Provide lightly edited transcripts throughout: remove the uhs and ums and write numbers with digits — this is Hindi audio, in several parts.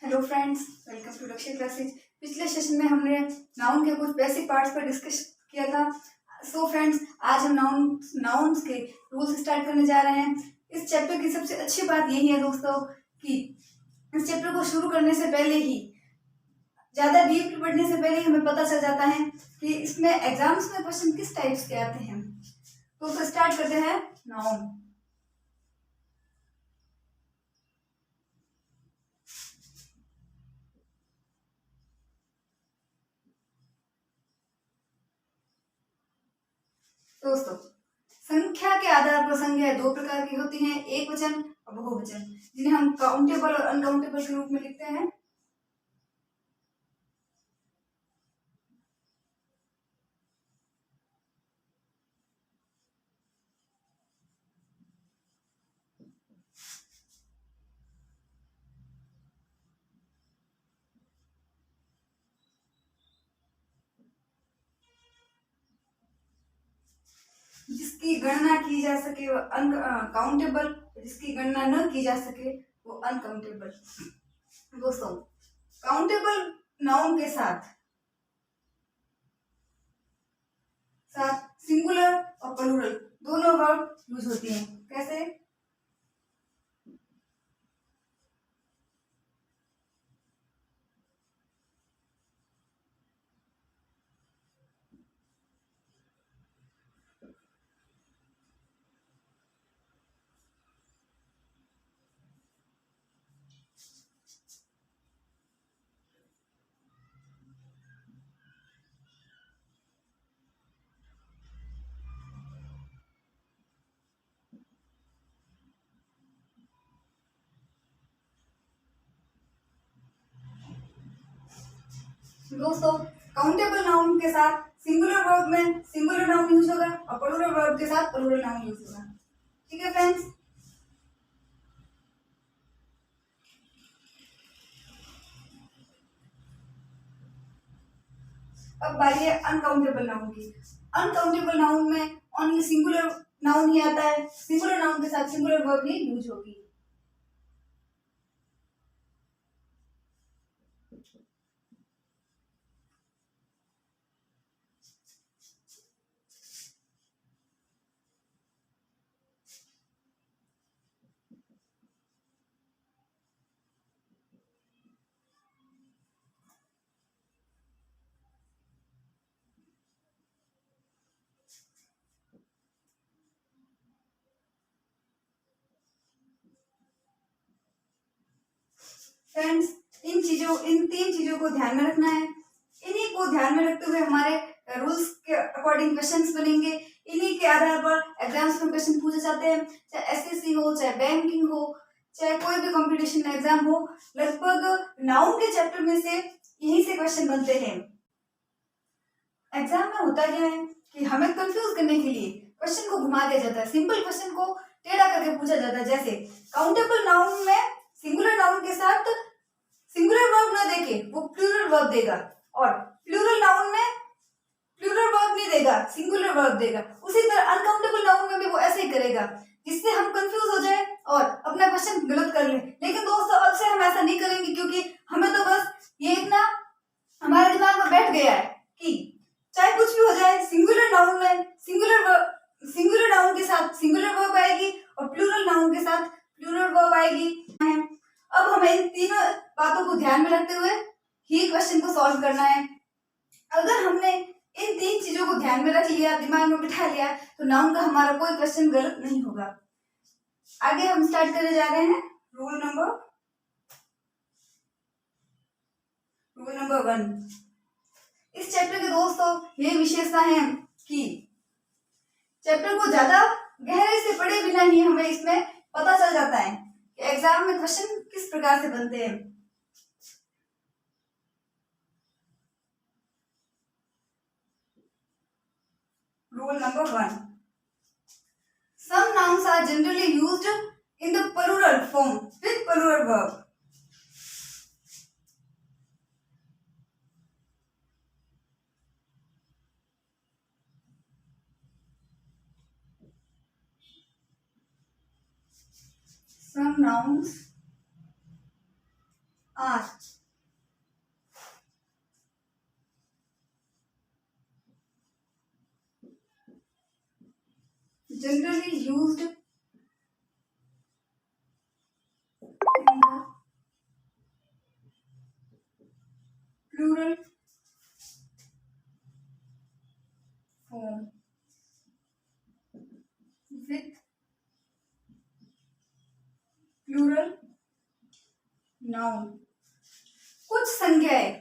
हेलो फ्रेंड्स, वेलकम टू लक्ष्य क्लासेज। पिछले सेशन में हमने नाउन के कुछ बेसिक पार्ट्स पर डिस्कस किया था। सो फ्रेंड्स, आज हम नाउन्स के रूल्स स्टार्ट करने जा रहे हैं। इस चैप्टर की सबसे अच्छी बात यही है दोस्तों कि इस चैप्टर को शुरू करने से पहले ही, ज़्यादा डीप पढ़ने से पहले ही हमें पता चल जाता है कि इसमें एग्जाम्स में क्वेश्चन किस टाइप्स के आते हैं। तो स्टार्ट करते हैं नाउन। दोस्तों, संख्या के आधार पर संख्या दो प्रकार की होती हैं, एक वचन और बहुवचन, जिन्हें हम काउंटेबल और अनकाउंटेबल के रूप में लिखते हैं। जिसकी गणना की जा सके वो काउंटेबल, जिसकी गणना न की जा सके वो अनकाउंटेबल। दोस्तों, काउंटेबल नाउन के साथ साथ सिंगुलर और प्लूरल दोनों वर्ड यूज होती हैं। कैसे? दोस्तों, काउंटेबल नाउन के साथ सिंगुलर वर्ब में सिंगुलर नाउन यूज होगा और प्लूरल वर्ब के साथ प्लूरल नाउन यूज होगा। ठीक है फ्रेंड्स। अब बारी है अनकाउंटेबल नाउन की। अनकाउंटेबल नाउन में ओनली सिंगुलर नाउन ही आता है, सिंगुलर नाउन के साथ सिंगुलर वर्ब ही यूज होगी। फ्रेंड्स, इन तीन चीजों को ध्यान में रखना है। इन्हीं को ध्यान में रखते हुए हमारे रूल्स के अकॉर्डिंग क्वेश्चंस बनेंगे। इन्हीं के आधार पर एग्जाम्स में क्वेश्चन पूछे जाते हैं, चाहे एसएससी हो, चाहे बैंकिंग हो, चाहे कोई भी कंपटीशन एग्जाम हो। लगभग नाउन के चैप्टर में से यहीं से क्वेश्चन बनते हैं। एग्जाम में होता क्या है कि हमें कंफ्यूज करने के लिए क्वेश्चन को घुमा दिया जाता है, सिंपल क्वेश्चन को टेढ़ा करके पूछा जाता है। जैसे काउंटेबल नाउन में सिंगुलर नाउन के साथ सिंगुलर वर्ब ना देके वो प्लूरल वर्ब देगा, और प्लूरल नाउन में प्लूरल वर्ब नहीं देगा, सिंगुलर वर्ब देगा। उसी तरह अनकाउंटेबल नाउन में भी वो ऐसे ही करेगा, जिससे हम कंफ्यूज हो जाए और अपना क्वेश्चन गलत कर ले। लेकिन दोस्तों, अब से हम ऐसा नहीं करेंगे, क्योंकि हमें तो बस ये इतना हमारे दिमाग में बैठ गया है कि चाहे कुछ भी हो जाए, सिंगुलर नाउन में सिंगुलर नाउन के साथ सिंगुलर वर्ब आएगी और प्लूरल नाउन के साथ प्लूरल वर्ब आएगी। अब हमें इन तीनों बातों को ध्यान में रखते हुए ही क्वेश्चन को सॉल्व करना है। अगर हमने इन तीन चीजों को ध्यान में रख लिया, दिमाग में बिठा लिया, तो नाउन का हमारा कोई क्वेश्चन गलत नहीं होगा। आगे हम स्टार्ट करने जा रहे हैं रूल नंबर 1। इस चैप्टर के दोस्तों ये विशेषता है कि चैप्टर को ज्यादा गहराई से पढ़े बिना ही हमें इसमें पता चल जाता है कि एग्जाम में क्वेश्चन किस प्रकार से बनते हैं। Rule number 1, some nouns are generally used in the plural form with plural verb. Some nouns are generally used in the plural form with plural noun। कुछ संज्ञाएं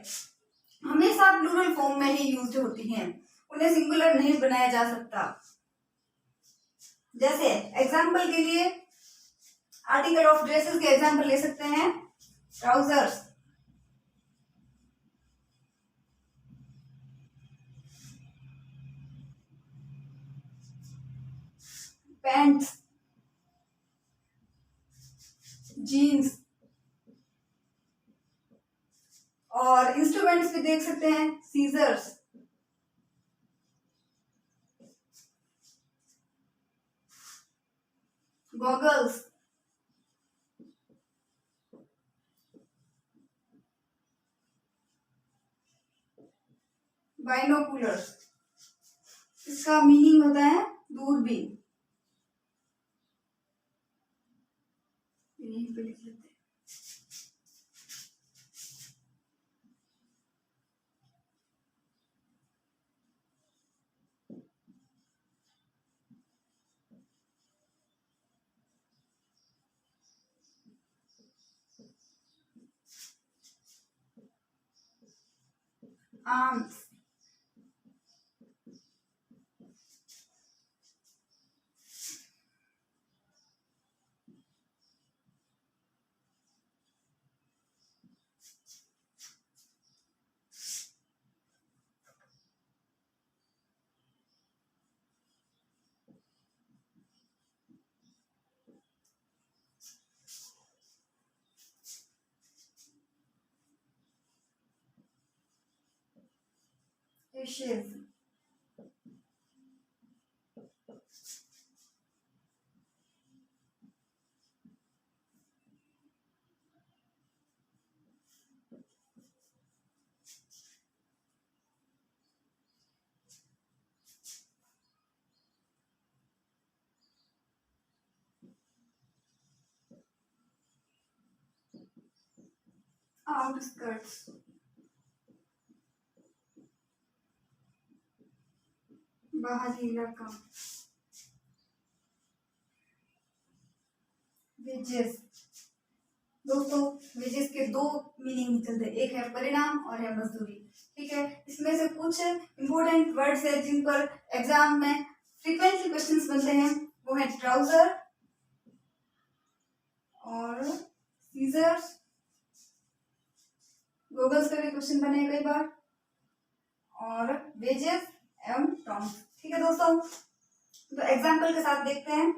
हमेशा प्लूरल फॉर्म में ही यूज होती हैं, उन्हें सिंगुलर नहीं बनाया जा सकता। जैसे एग्जाम्पल के लिए आर्टिकल ऑफ ड्रेसेस के एग्जाम्पल ले सकते हैं, ट्राउजर्स, पैंट्स, जीन्स, और इंस्ट्रूमेंट्स भी देख सकते हैं, सीजर्स, गॉगल्स, बाइनोकुलर्स। इसका मीनिंग होता है दूरबीन। यहीं पे लिख लेते हैं। आर्म्स, फिशेस, आउटस्कर्ट्स, बाहरी इलाका, वेजेस। दोस्तों वेजेस के दो मीनिंग निकलते हैं, एक है परिणाम और है मजदूरी। ठीक है, इसमें से कुछ इंपॉर्टेंट वर्ड्स है जिन पर एग्जाम में फ्रीक्वेंटली क्वेश्चंस बनते हैं, वो है ट्राउजर और सीजर्स, गॉगल्स का भी क्वेश्चन बने हैं कई बार, और वेजेस एवं टॉम्स। ठीक है दोस्तों, तो एग्जाम्पल के साथ देखते हैं।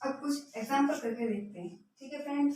अब कुछ एग्जाम्पल करके देखते हैं। ठीक है फ्रेंड्स,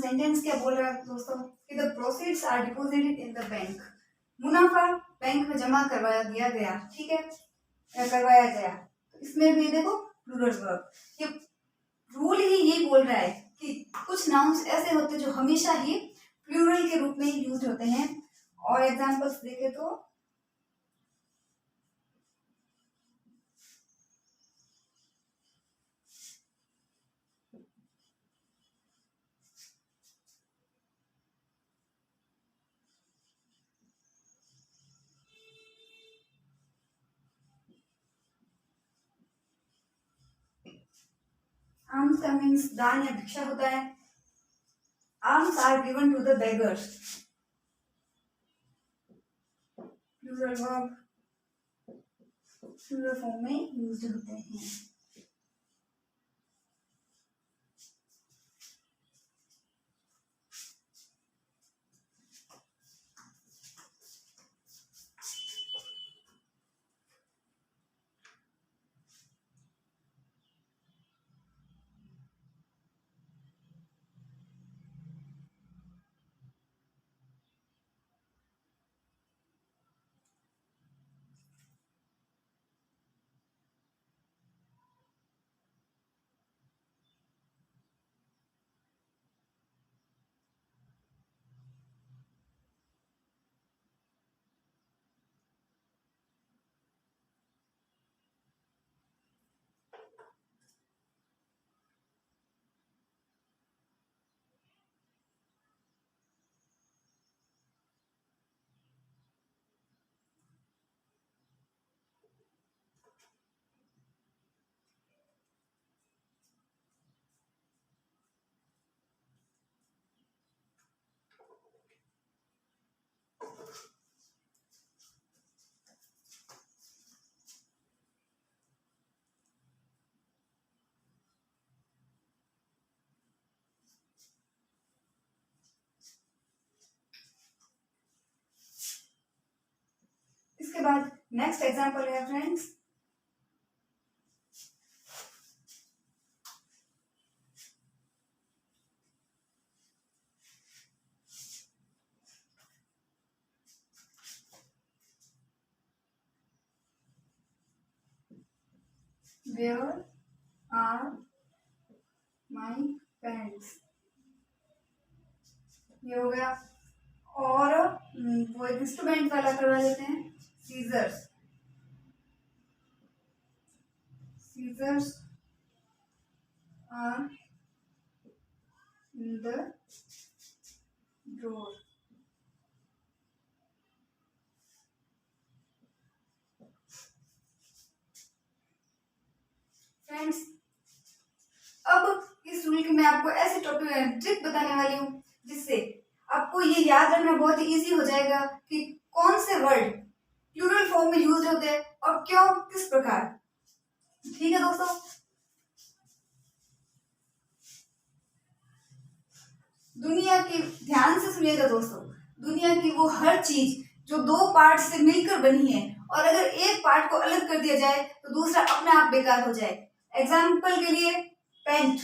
सेंटेंस क्या बोल रहा है दोस्तों कि the proceeds are deposited in the bank. मुनाफा बैंक में जमा करवाया दिया गया, ठीक है, या करवाया गया। तो इसमें भी देखो प्लूरल वर्ब, ये रूल ही ये बोल रहा है कि कुछ नाउन्स ऐसे होते हैं जो हमेशा ही प्लूरल के रूप में यूज होते हैं। और एग्जांपल्स देखें तो आर्म्स का मीन्स दान या भिक्षा होता है। Alms are given to the beggars, plural verb plural form में यूज होते हैं। इसके बाद नेक्स्ट एग्जांपल है friends, where are my parents, ये हो गया। और वो इंस्ट्रूमेंट वाला करवा देते हैं, scissors, scissors are in the drawer. Friends, अब इस रूल के मैं आपको ऐसे टॉपिक ट्रिक बताने वाली हूँ जिससे आपको ये याद रखना बहुत ही इजी हो जाएगा कि कौन से वर्ड प्लूरल फॉर्म में यूज होते हैं और क्यों, किस प्रकार। ठीक है दोस्तों, दुनिया की, ध्यान से सुनिएगा दोस्तों, दुनिया की वो हर चीज जो दो पार्ट से मिलकर बनी है और अगर एक पार्ट को अलग कर दिया जाए तो दूसरा अपने आप बेकार हो जाए। एग्जाम्पल के लिए पेंट,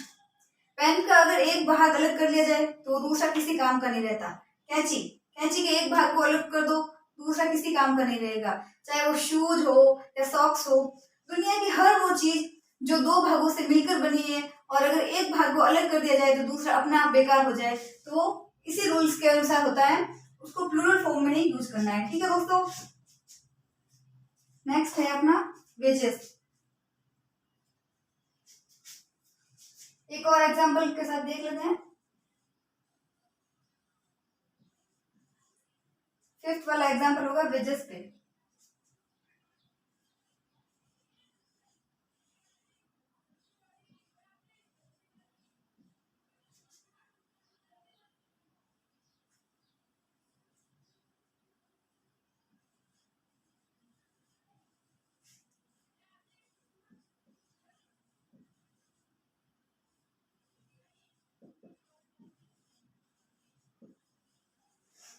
पेन का अगर एक भाग अलग कर लिया जाए तो दूसरा किसी काम का नहीं रहता। कैंची, कैंची के एक भाग को अलग कर दो, दूसरा किसी काम का नहीं रहेगा। चाहे वो शूज हो या सॉक्स हो, दुनिया की हर वो चीज जो दो भागों से मिलकर बनी है और अगर एक भाग को अलग कर दिया जाए तो दूसरा अपने आप बेकार हो जाए, तो इसी रूल्स के अनुसार होता है, उसको प्लूरल फॉर्म में नहीं यूज करना है। ठीक है दोस्तों, नेक्स्ट है अपना वेजेस। एक और एग्जांपल के साथ देख लेते हैं। फिफ्थ वाला एग्जांपल होगा वेजेस पे।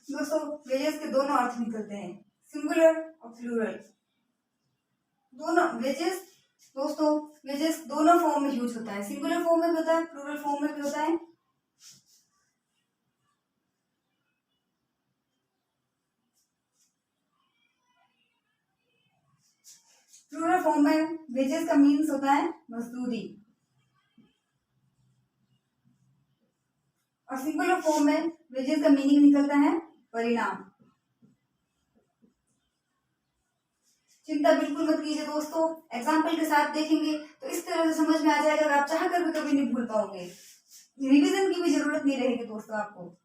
दोस्तों, वेजेस के दोनों अर्थ निकलते हैं, सिंगुलर और प्लूरल। दोनों वेजेस दोस्तों, वेजेस दोनों फॉर्म में यूज होता है, सिंगुलर फॉर्म में भी होता है, प्लूरल फॉर्म में भी होता है। फॉर्म में वेजेस का मीन्स होता है मजदूरी, और सिंगुलर फॉर्म में वेजेस का मीनिंग निकलता है परिणाम। चिंता बिल्कुल मत कीजिए दोस्तों, एग्जाम्पल के साथ देखेंगे तो इस तरह से समझ में आ जाएगा कि आप चाह कर भी कभी नहीं भूल पाओगे। रिवीजन की भी जरूरत नहीं रहेगी दोस्तों आपको।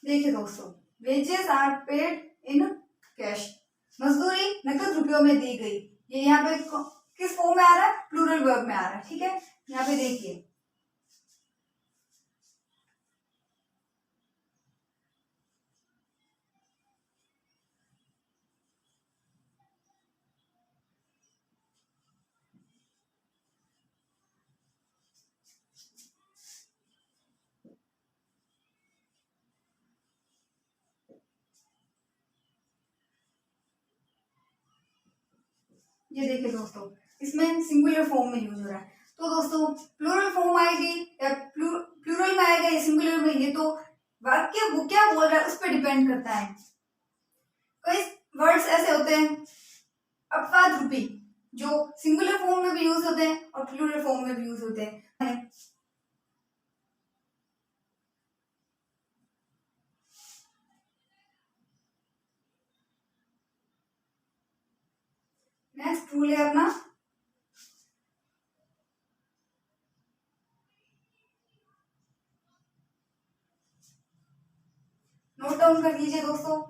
देखिए दोस्तों, wages are paid in cash, मजदूरी नकद रुपयों में दी गई। ये यहाँ पे किस फॉर्म में आ रहा है? प्लूरल वर्ब में आ रहा है, ठीक है। यहाँ पे देखिए, ये देखिए दोस्तों, इसमें सिंगुलर फॉर्म में यूज हो रहा है। तो दोस्तों प्लूरल फॉर्म आएगी या प्लूरल में आएगा या सिंगुलर में, ये तो वाक्य वो क्या बोल रहा है उस पर डिपेंड करता है। कई वर्ड्स ऐसे होते हैं अपवाद रूपी, जो सिंगुलर फॉर्म में भी यूज होते हैं और प्लूरल फॉर्म में भी यूज होते हैं। नेक्स्ट रूल है अपना नोट डाउन कर लीजिए दोस्तों।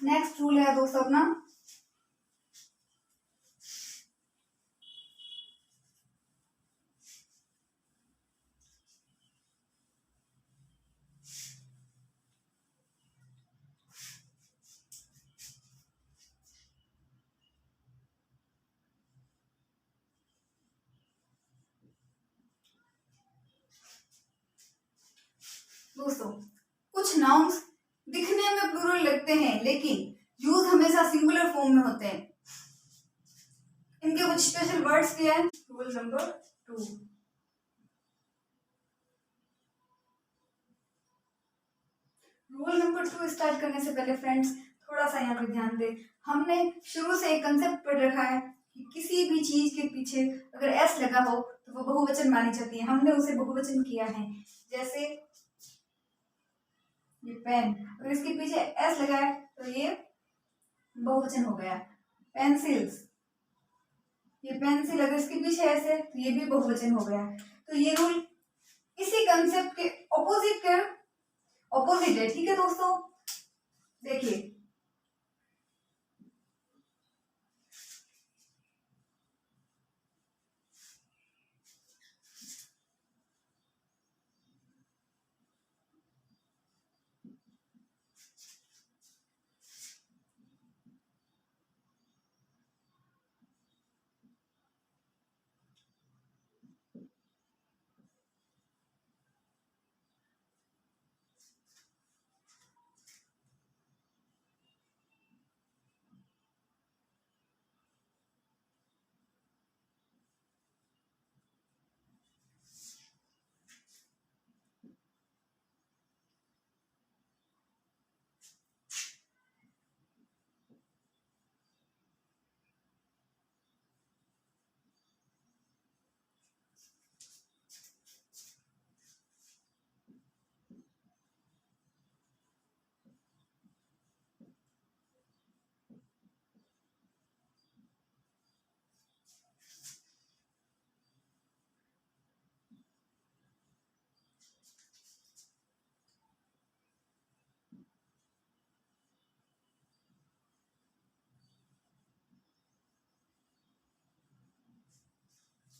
नेक्स्ट रूल है दोस्तों अपना दोस्तों, कुछ नाउन्स दिखने में प्लूरल लगते हैं लेकिन यूज हमेशा सिंगुलर फॉर्म में होते हैं। इनके कुछ स्पेशल वर्ड्स क्या है? Rule number 2, rule number 2 start करने से पहले फ्रेंड्स थोड़ा सा यहाँ पे ध्यान दें। हमने शुरू से एक कंसेप्ट पढ़ रखा है कि किसी भी चीज के पीछे अगर एस लगा हो तो वो बहुवचन मानी जाती है। हमने उसे बहुवचन किया है। जैसे ये पेन, अगर इसके पीछे एस लगा है तो ये बहुवचन हो गया। पेंसिल्स, ये पेंसिल अगर इसके पीछे एस है तो ये भी बहुवचन हो गया। तो ये रूल इसी कंसेप्ट के ऑपोजिट है, ठीक है दोस्तों। देखिए,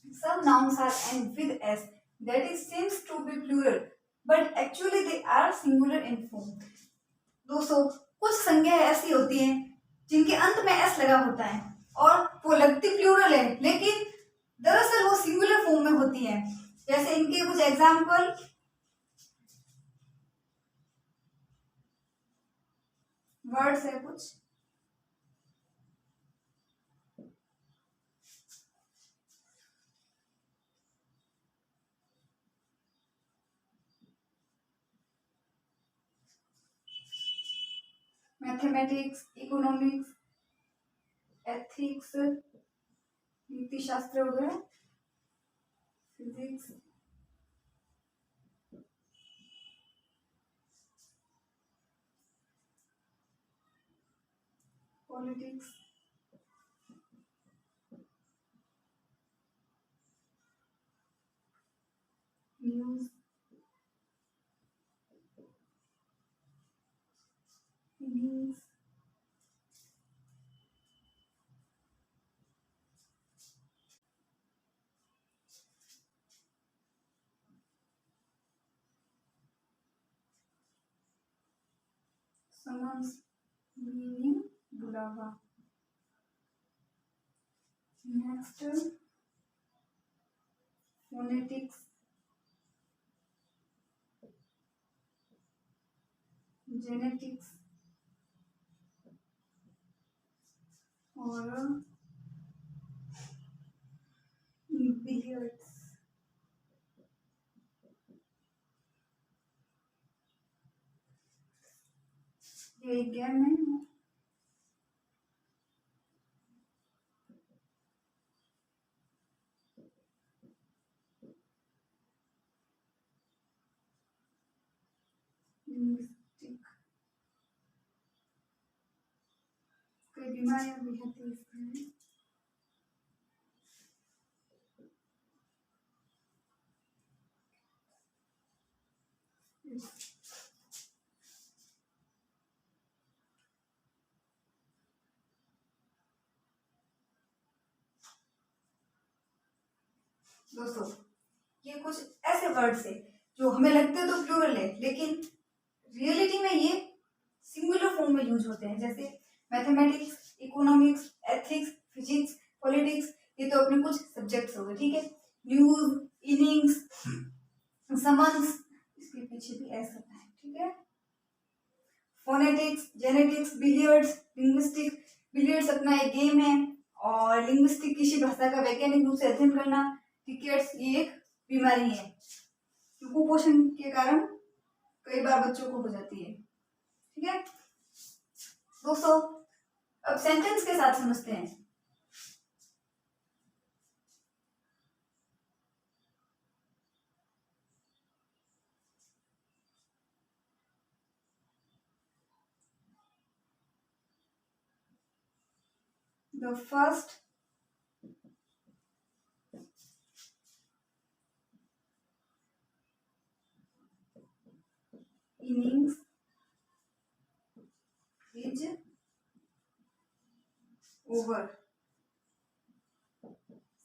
Some nouns are end with s, that is seems to be plural, but actually they are singular in form. दोस्तों, कुछ संज्ञाएं ऐसी होती हैं जिनके अंत में एस लगा होता है और वो लगती प्लूरल है, लेकिन दरअसल वो सिंगुलर फॉर्म में होती है। जैसे इनके कुछ एग्जाम्पल, वर्ड्स है कुछ, मैथमेटिक्स, इकोनॉमिक्स, एथिक्स, नीति शास्त्र हो गया, physics, politics, news, news, summons, meaning, बुलावा। नेक्स्ट, फोनेटिक्स, जेनेटिक्स और बिलियर्ड्स। ये एक गेम है। लिंग्विस्टिक, कई बीमारियां भी होती है इसमें। दोस्तों, ये कुछ ऐसे वर्ड्स है जो हमें लगते तो प्लूरल है, लेकिन रियलिटी में ये सिंगुलर फॉर्म में यूज होते हैं। जैसे mathematics, economics, ethics, physics, politics, ये तो अपने कुछ सब्जेक्ट्स हो गए, ठीक है। न्यूज, इनिंग्स, समन्स, इसके पीछे भी ऐसा है, ठीक है। Phonetics, genetics, billiards, linguistic, billiards अपना एक गेम है और लिंग्विस्टिक किसी भाषा का वैज्ञानिक रूप से अध्ययन करना, टिकेट्स ये एक बीमारी है, कुपोषण के कारण कई बार बच्चों को हो जाती है, ठीक है। दोस्तों, अब सेंटेंस के साथ समझते हैं। The first innings is over.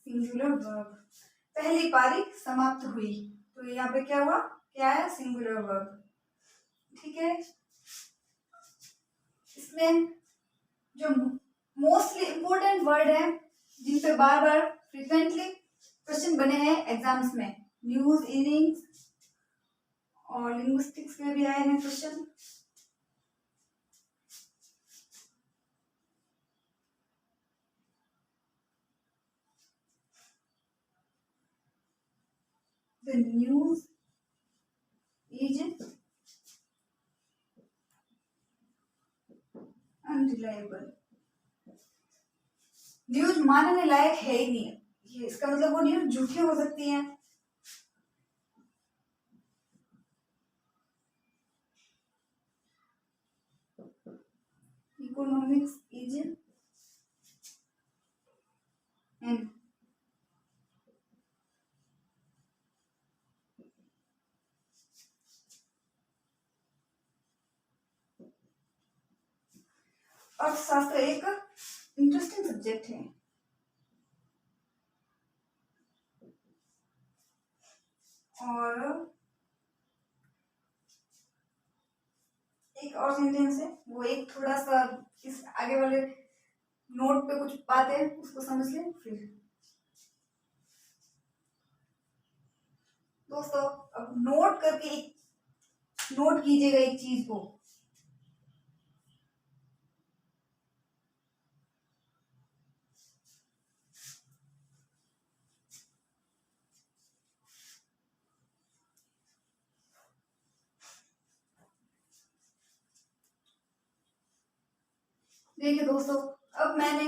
Singular verb, पहली पारी समाप्त हुई, तो यहाँ पे क्या हुआ, क्या है, सिंगुलर वर्ब, ठीक है। इसमें जो मोस्टली इंपॉर्टेंट वर्ड है जिन पे बार बार फ्रिक्वेंटली क्वेश्चन बने हैं एग्जाम्स में, न्यूज, इनिंग्स और लिंग्विस्टिक्स में भी आए हैं question. The news is unreliable. News मानने लायक है ही नहीं, ये इसका मतलब वो न्यूज झूठी हो सकती है। इकोनॉमिक्स इज एन अर्थशास्त्र एक इंटरेस्टिंग सब्जेक्ट है। और एक और सेंटेंस है, वो एक थोड़ा सा इस आगे वाले नोट पे कुछ बात है, उसको समझ लें फिर। दोस्तों अब नोट करके नोट कीजिएगा एक चीज को। देखिए दोस्तों, अब मैंने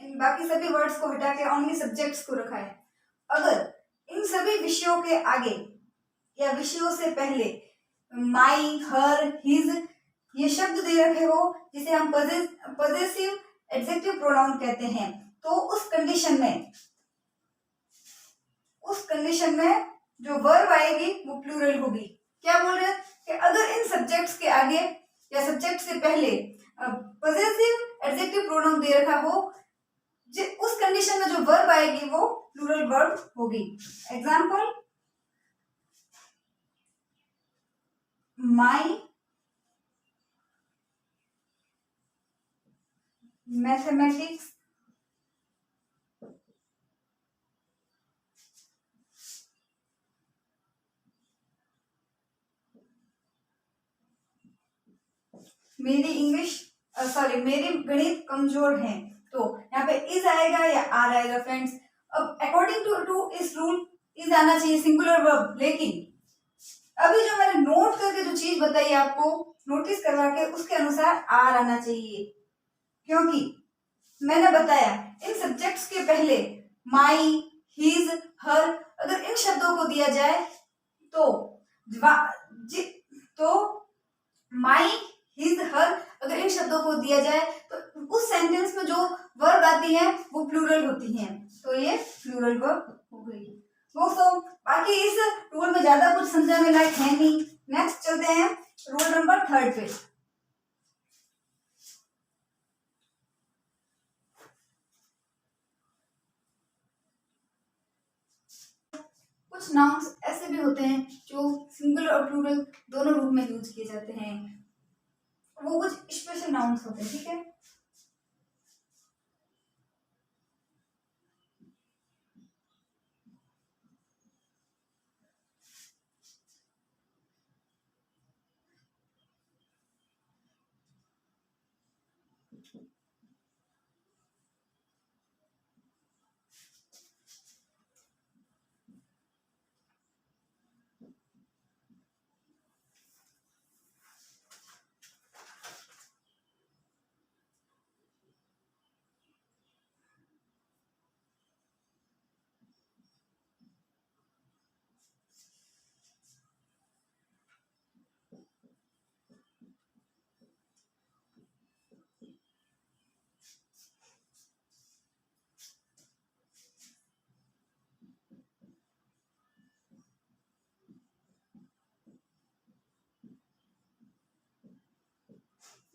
इन बाकी सभी वर्ड्स को हटा के ओनली सब्जेक्ट्स को रखा है। अगर इन सभी विषयों के आगे या विषयों से पहले माई, हर, हिज ये शब्द दे रखे हो, जिसे हम पजेसिव एडजेक्टिव प्रोनाउन कहते हैं, तो उस कंडीशन में जो वर्ब आएगी वो प्लूरल होगी। क्या बोल रहे हैं कि अगर इन सब्जेक्ट्स के आगे या सब्जेक्ट से पहले पजेसिव एडजेक्टिव प्रोनाउन दे रखा हो, उस कंडीशन में जो वर्ब आएगी वो प्लूरल वर्ब होगी। एग्जाम्पल, माई मैथमेटिक्स मेरी गणित कमजोर है, तो यहाँ पे इज आएगा या आर आएगा फ्रेंड्स। अब अकॉर्डिंग टू इस रूल इज आना चाहिए सिंगुलर वर्ब, लेकिन अभी जो मैंने नोट करके जो चीज बताई आपको नोटिस करवा के, उसके अनुसार आर आना चाहिए, क्योंकि मैंने बताया इन सब्जेक्ट्स के पहले माई, हिज, हर अगर इन शब्दों को दिया जाए तो माई, हिज, हर अगर इन शब्दों को दिया जाए तो उस सेंटेंस में जो वर्ब आती है वो प्लूरल होती हैं, तो ये प्लूरल वर्ब हो गई। दोस्तों बाकी इस रूल में ज्यादा कुछ समझाने लायक है नहीं। नेक्स्ट चलते हैं रूल नंबर 3 पे। कुछ नाउन्स ऐसे भी होते हैं जो सिंगुलर और प्लूरल दोनों रूप में यूज किए जाते हैं, वो कुछ स्पेशल नाउन्स होते हैं, ठीक है।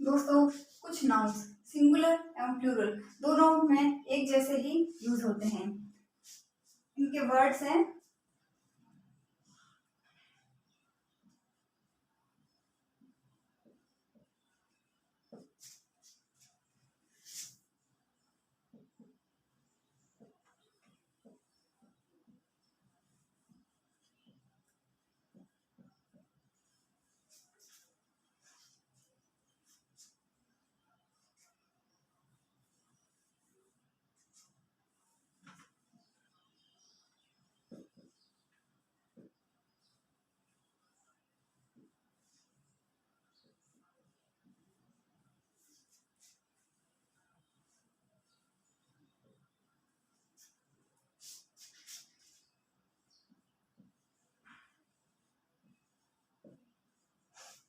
दोस्तों कुछ नाउन्स सिंगुलर एवं प्लूरल दोनों में एक जैसे ही यूज होते हैं। इनके वर्ड्स हैं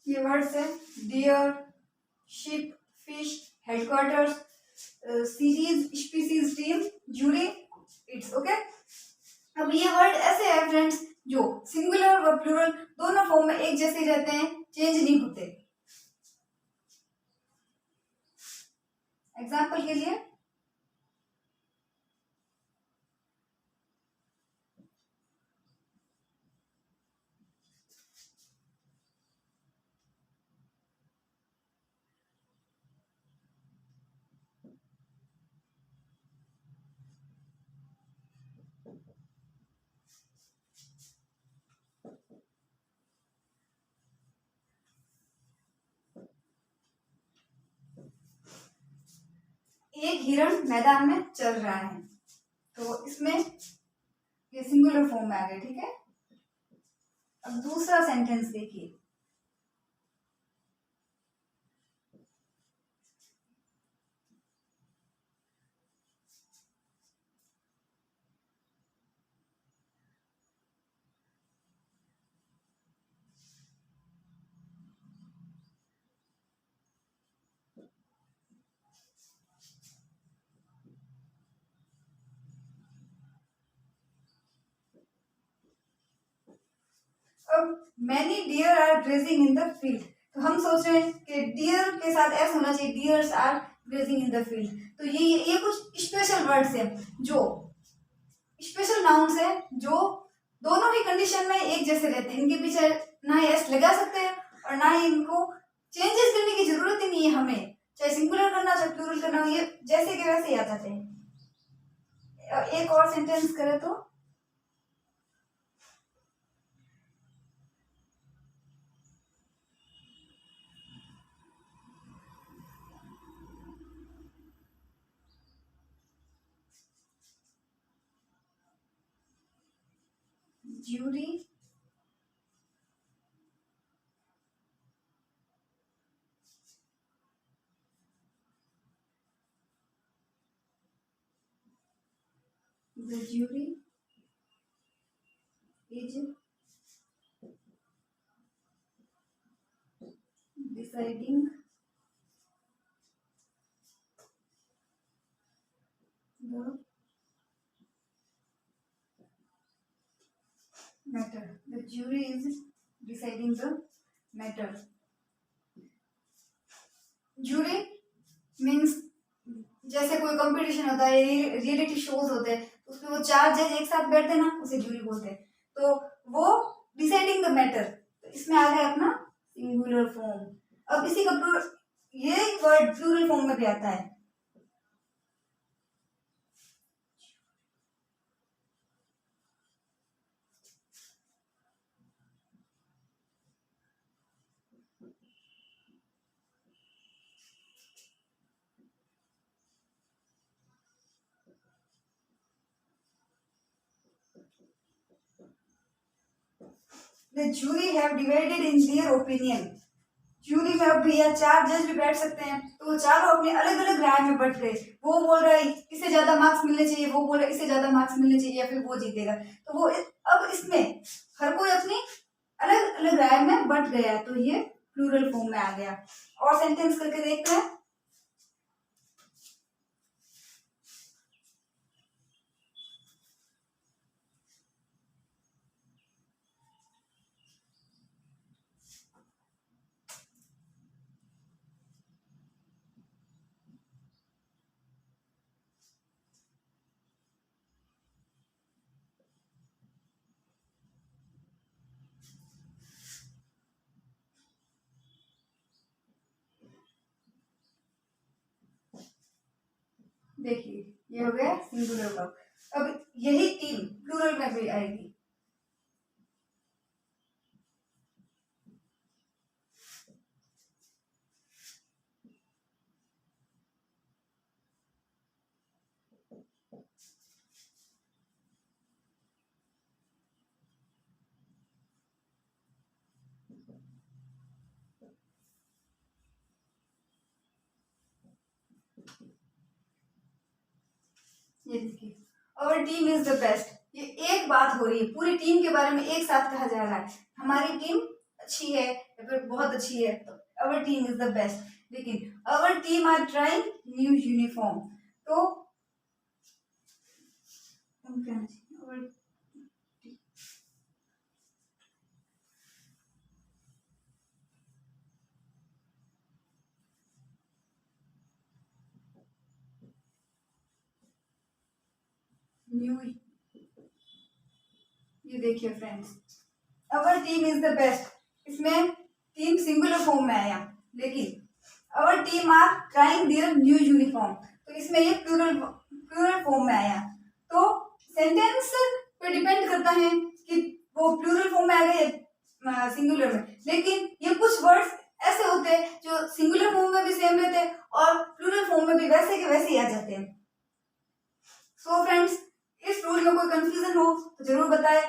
ये वर्ड्स है deer, ship, fish, headquarters, series, species, team, jury, it's okay. अब ये वर्ड ऐसे है फ्रेंड्स जो सिंगुलर व प्लूरल दोनों फॉर्म में एक जैसे रहते हैं, चेंज नहीं होते। एग्जाम्पल के लिए हिरण मैदान में चल रहा है, तो इसमें ये सिंगुलर फॉर्म में आ गया, ठीक है। अब दूसरा सेंटेंस देखिए, अब many deer are grazing in the field, तो हम सोच रहे हैं कि डियर के साथ एस होना चाहिए, deers are grazing in the field. तो ये कुछ स्पेशल वर्ड्स हैं, जो स्पेशल नाउन्स है, जो दोनों ही कंडीशन में एक जैसे रहते हैं। इनके पीछे ना ही एस लगा सकते हैं और ना ही इनको चेंजेस करने की जरूरत ही नहीं है हमें, चाहे सिंगुलर करना चाहे प्लूरल करना, ये जैसे के वैसे ही आ जाते हैं। एक और सेंटेंस करें तो, jury the jury is deciding the matter. The jury is deciding the matter. Jury means जैसे कोई कंपटीशन होता है, रियलिटी शोज होते हैं, उसमें वो 4 जज एक साथ बैठते हैं ना, उसे जूरी बोलते हैं। तो वो डिसाइडिंग द मैटर, तो इसमें आ गया अपना सिंगुलर फॉर्म। अब इसी का ये वर्ड प्लूरल फॉर्म में भी आता है। The jury have divided in their opinion. Jury में अब भैया 4 जज भी बैठ सकते हैं, तो वो चारों अपने अलग अलग राय में बट गए। वो बोल रहा है इसे ज्यादा मार्क्स मिलने चाहिए, वो बोल रहा है इसे ज्यादा मार्क्स मिलने चाहिए, या फिर वो जीतेगा। तो वो अब इसमें हर कोई अपनी अलग अलग राय में बट गया, तो ये प्लूरल फॉर्म में आ गया। और सेंटेंस करके देखते हैं। देखिए ये हो गया सिंगुलर वर्ब। अब यही टीम प्लूरल में भी आएगी। ये देखिए, our team is the best. ये एक बात हो रही है, पूरी टीम के बारे में एक साथ कहा जा रहा है, हमारी टीम अच्छी है या फिर बहुत अच्छी है, तो our team is the best. लेकिन our team are trying new uniform, तो न्यू, ये देखिए friends, our team is the best, इसमें टीम सिंगुलर फॉर्म में आया, लेकिन our team are trying their new uniform, तो इसमें ये प्लूरल फॉर्म में आया। तो सेंटेंस पे डिपेंड करता है कि वो प्लूरल फॉर्म में आ गए सिंगुलर में, लेकिन ये कुछ वर्ड्स ऐसे होते हैं जो सिंगुलर फॉर्म में भी सेम रहते हैं और प्लूरल फॉर्म में भी वैसे के वैसे ही आ जाते हैं। सो फ्रेंड्स, इस रूल में कोई कंफ्यूजन हो तो जरूर बताएं।